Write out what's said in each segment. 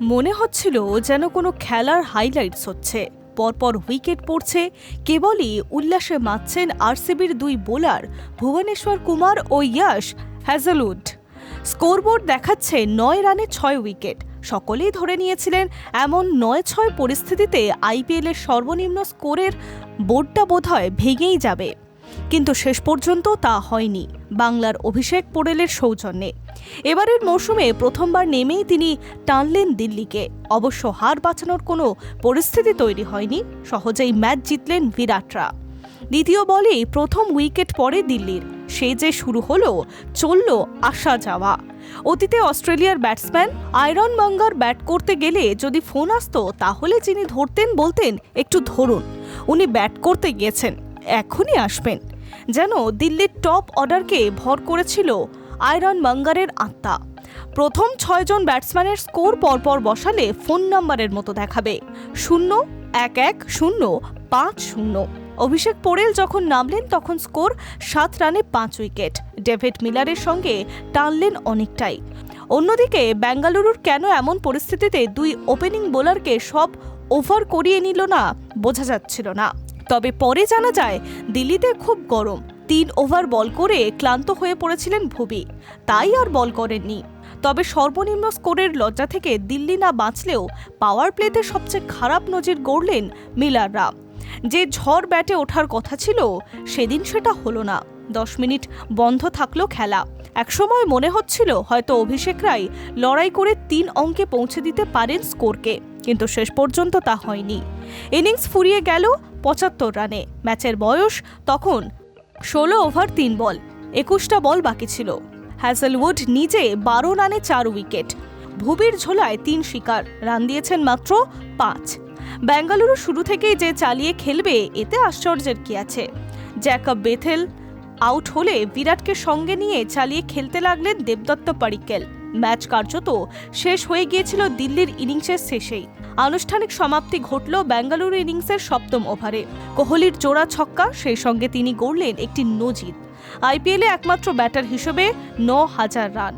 মনে হচ্ছিল যেন কোনো খেলার হাইলাইটস হচ্ছে। পরপর উইকেট পড়ছে, কেবলই উল্লাসে মাতছেন আরসিবির দুই বোলার ভুবনেশ্বর কুমার ও ইয়াশ হ্যাজেলউড। স্কোরবোর্ড দেখাচ্ছে 9 রানে 6 উইকেট। সকলেই ধরে নিয়েছিলেন এমন 9-6 পরিস্থিতিতে আইপিএলের সর্বনিম্ন স্কোরের বোর্ডটা বোধহয় ভেঙেই যাবে, কিন্তু শেষ পর্যন্ত তা হয়নি বাংলার অভিষেক পোড়েলের সৌজন্যে। এবারের মৌসুমে প্রথমবার নেমেই তিনি টানলেন দিল্লিকে। অবশ্য হার বাঁচানোর কোনো পরিস্থিতি তৈরি হয়নি, সহজেই ম্যাচ জিতলেন বিরাটরা। দ্বিতীয় বলেই প্রথম উইকেট পড়ে দিল্লির। সে যে শুরু হলো, চলল আসা যাওয়া। অতীতে অস্ট্রেলিয়ার ব্যাটসম্যান আয়রন মাঙ্গার ব্যাট করতে গেলে যদি ফোন আসতো, তাহলে যিনি ধরতেন বলতেন, একটু ধরুন, উনি ব্যাট করতে গিয়েছেন, এখনই আসবেন। যেন দিল্লির টপ অর্ডারকে ভর করেছিল আয়রন মাঙ্গারের আত্মা। প্রথম 6 জন ব্যাটসম্যানের স্কোর পরপর বসালে ফোন নাম্বারের মতো দেখাবে 0-1-1-0-5-0। অভিষেক পোড়েল যখন নামলেন তখন স্কোর 7 রানে 5 উইকেট। ডেভিড মিলারের সঙ্গে টানলেন অনেকটাই। অন্যদিকে বেঙ্গালুরুর কেন এমন পরিস্থিতিতে দুই ওপেনিং বোলারকে সব ওভার করিয়ে নিল না, বোঝা যাচ্ছিল না। তবে পরে জানা যায় দিল্লিতে খুব গরম। 3 ওভার বল করে ক্লান্ত হয়ে পড়েছিলেন ভুবি, তাই আর বল করেননি। তবে সর্বনিম্ন স্কোরের লজ্জা থেকে দিল্লি না বাঁচলেও পাওয়ার প্লেতে সবচেয়ে খারাপ নজির গড়লেন মিলাররা। যে ঝড় ব্যাটে ওঠার কথা ছিল, সেদিন সেটা হলো না। 10 মিনিট বন্ধ থাকলো খেলা। একসময় মনে হচ্ছিল হয়তো অভিষেকরাই লড়াই করে 3 অঙ্কে পৌঁছে দিতে পারেন স্কোরকে, কিন্তু শেষ পর্যন্ত তা হয়নি। ইনিংস ফুরিয়ে গেল 75 রানে। ম্যাচের বয়স তখন 16 ওভার 3 বল, 21টা বল বাকি ছিল। হ্যাজেলউড নিজে 12 রানে 4 উইকেট। ভুবির ঝোলায় 3 শিকার, রান দিয়েছেন মাত্র 5। বেঙ্গালুরু শুরু থেকেই যে চালিয়ে খেলবে, এতে আশ্চর্যের কি আছে। জ্যাকব বেথেল আউট হলে বিরাটকে সঙ্গে নিয়ে চালিয়ে খেলতে লাগলেন দেবদত্ত পাড়িক্কেল। ম্যাচ কার্যত শেষ হয়ে গিয়েছিল দিল্লির ইনিংসের শেষেই। আনুষ্ঠানিক সমাপ্তি ঘটল বেঙ্গালুরু ইনিংসের 7ম ওভারে। কোহলির জোড়া ছক্কা, সেই সঙ্গে তিনি গড়লেন একটি নজির। আইপিএলে একমাত্র ব্যাটার হিসেবে 9000 রান।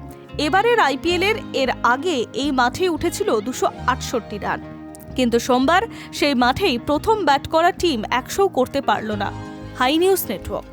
এবারের আইপিএলের এর আগে এই মাঠে উঠেছিল 268 রান, কিন্তু সোমবার সেই মাঠেই প্রথম ব্যাট করা টিম 100 করতে পারল না। Hi News network.